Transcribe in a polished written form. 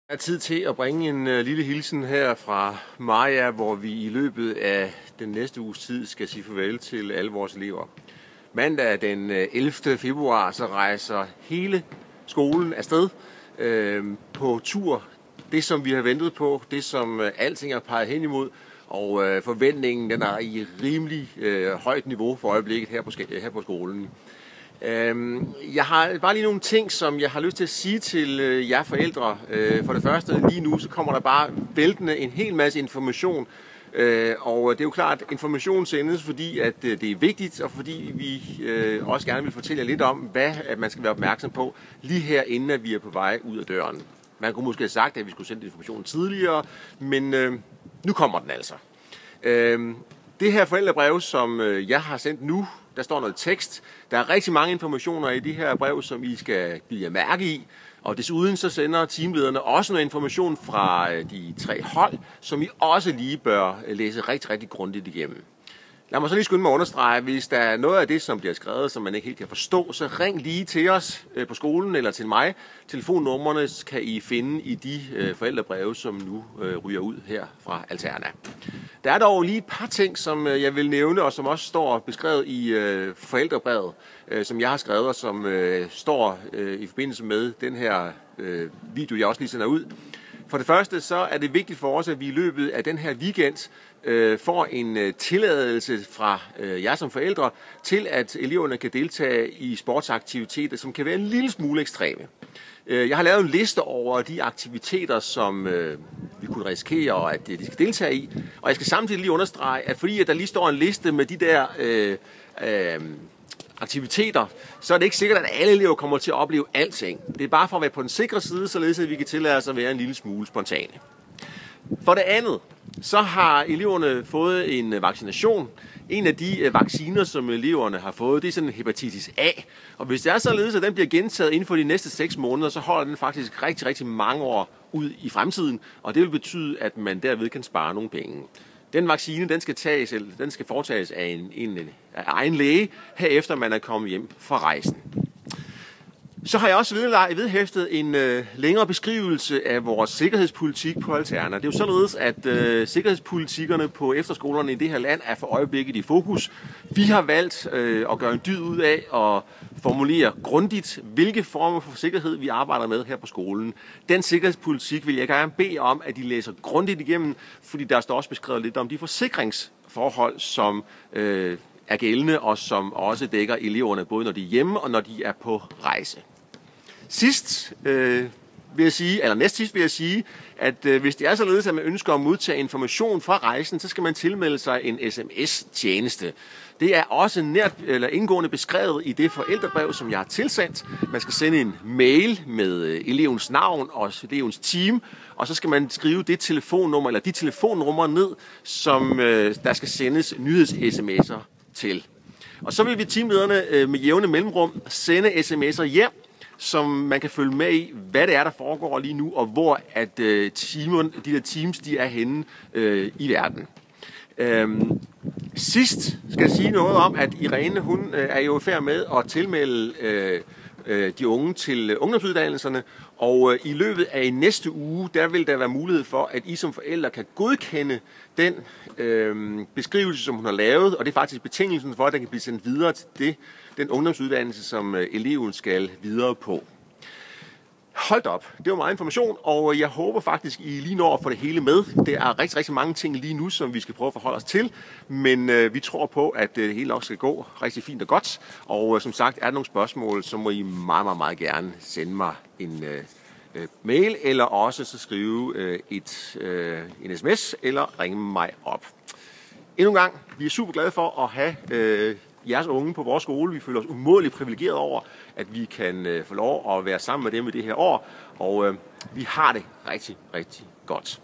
Det er tid til at bringe en lille hilsen her fra Maja, hvor vi i løbet af den næste uges tid skal sige farvel til alle vores elever. Mandag den 11. februar så rejser hele skolen afsted på tur. Det som vi har ventet på, det som alting har peget hen imod, og forventningen den er i rimelig højt niveau for øjeblikket her på skolen. Jeg har bare lige nogle ting, som jeg har lyst til at sige til jer forældre. For det første, lige nu så kommer der bare væltende en hel masse information. Og det er jo klart, at information sendes, fordi at det er vigtigt, og fordi vi også gerne vil fortælle jer lidt om, hvad man skal være opmærksom på lige her, inden at vi er på vej ud af døren. Man kunne måske have sagt, at vi skulle sende information tidligere, men nu kommer den altså. Det her forældrebrev, som jeg har sendt nu, der står noget tekst. Der er rigtig mange informationer i de her brev, som I skal bide jer mærke i. Og desuden så sender teamlederne også noget information fra de 3 hold, som I også lige bør læse rigtig, rigtig grundigt igennem. Lad mig så lige skynde mig at understrege, hvis der er noget af det, som bliver skrevet, som man ikke helt kan forstå, så ring lige til os på skolen eller til mig. Telefonnumrene kan I finde i de forældrebreve, som nu ryger ud her fra Alterna. Der er dog lige et par ting, som jeg vil nævne, og som også står beskrevet i forældrebrevet, som jeg har skrevet, og som står i forbindelse med den her video, jeg også lige sender ud. For det første så er det vigtigt for os, at vi i løbet af den her weekend får en tilladelse fra jer som forældre til, at eleverne kan deltage i sportsaktiviteter, som kan være en lille smule ekstreme. Jeg har lavet en liste over de aktiviteter, som vi kunne risikere, at de skal deltage i. Og jeg skal samtidig lige understrege, at fordi at der lige står en liste med de der aktiviteter, så er det ikke sikkert, at alle elever kommer til at opleve alting. Det er bare for at være på den sikre side, således at vi kan tillade os at være en lille smule spontane. For det andet, så har eleverne fået en vaccination. En af de vacciner, som eleverne har fået, det er sådan en hepatitis A. Og hvis det er således, at den bliver gentaget inden for de næste 6 måneder, så holder den faktisk rigtig, rigtig mange år ud i fremtiden. Og det vil betyde, at man derved kan spare nogle penge. Den vaccine, den skal foretages af en egen læge, herefter man er kommet hjem fra rejsen. Så har jeg også vedhæftet en længere beskrivelse af vores sikkerhedspolitik på Alterna. Det er jo således, at sikkerhedspolitikkerne på efterskolerne i det her land er for øjeblikket i fokus. Vi har valgt at gøre en dyd ud af at formulere grundigt, hvilke former for sikkerhed vi arbejder med her på skolen. Den sikkerhedspolitik vil jeg gerne bede om, at I læser grundigt igennem, fordi der står også beskrevet lidt om de forsikringsforhold, som er gældende, og som også dækker eleverne, både når de er hjemme og når de er på rejse. Næstsidst vil jeg sige, at hvis det er således, at man ønsker at modtage information fra rejsen, så skal man tilmelde sig en sms-tjeneste. Det er også indgående beskrevet i det forældrebrev, som jeg har tilsendt. Man skal sende en mail med elevens navn og elevens team, og så skal man skrive det telefonnummer eller de telefonnumre ned, som der skal sendes nyheds-sms'er til. Og så vil vi teamlederne med jævne mellemrum sende sms'er hjem, som man kan følge med i, hvad det er, der foregår lige nu, og hvor at de der teams de er henne i verden. Sidst skal jeg sige noget om, at Irene hun er jo i færd med at tilmelde de unge til ungdomsuddannelserne, og i løbet af næste uge, der vil der være mulighed for, at I som forældre kan godkende den beskrivelse, som hun har lavet, og det er faktisk betingelsen for, at den kan blive sendt videre til den ungdomsuddannelse, som eleven skal videre på. Hold op, det var meget information, og jeg håber faktisk, I lige når at få det hele med. Det er rigtig, rigtig mange ting lige nu, som vi skal prøve at forholde os til, men vi tror på, at det hele nok skal gå rigtig fint og godt. Og som sagt, er der nogle spørgsmål, så må I meget, meget, meget gerne sende mig en mail, eller også så skrive en sms, eller ringe mig op. Endnu en gang, vi er super glade for at have jeres unge på vores skole. Vi føler os umådeligt privilegeret over, at vi kan få lov at være sammen med dem i det her år, og vi har det rigtig, rigtig godt.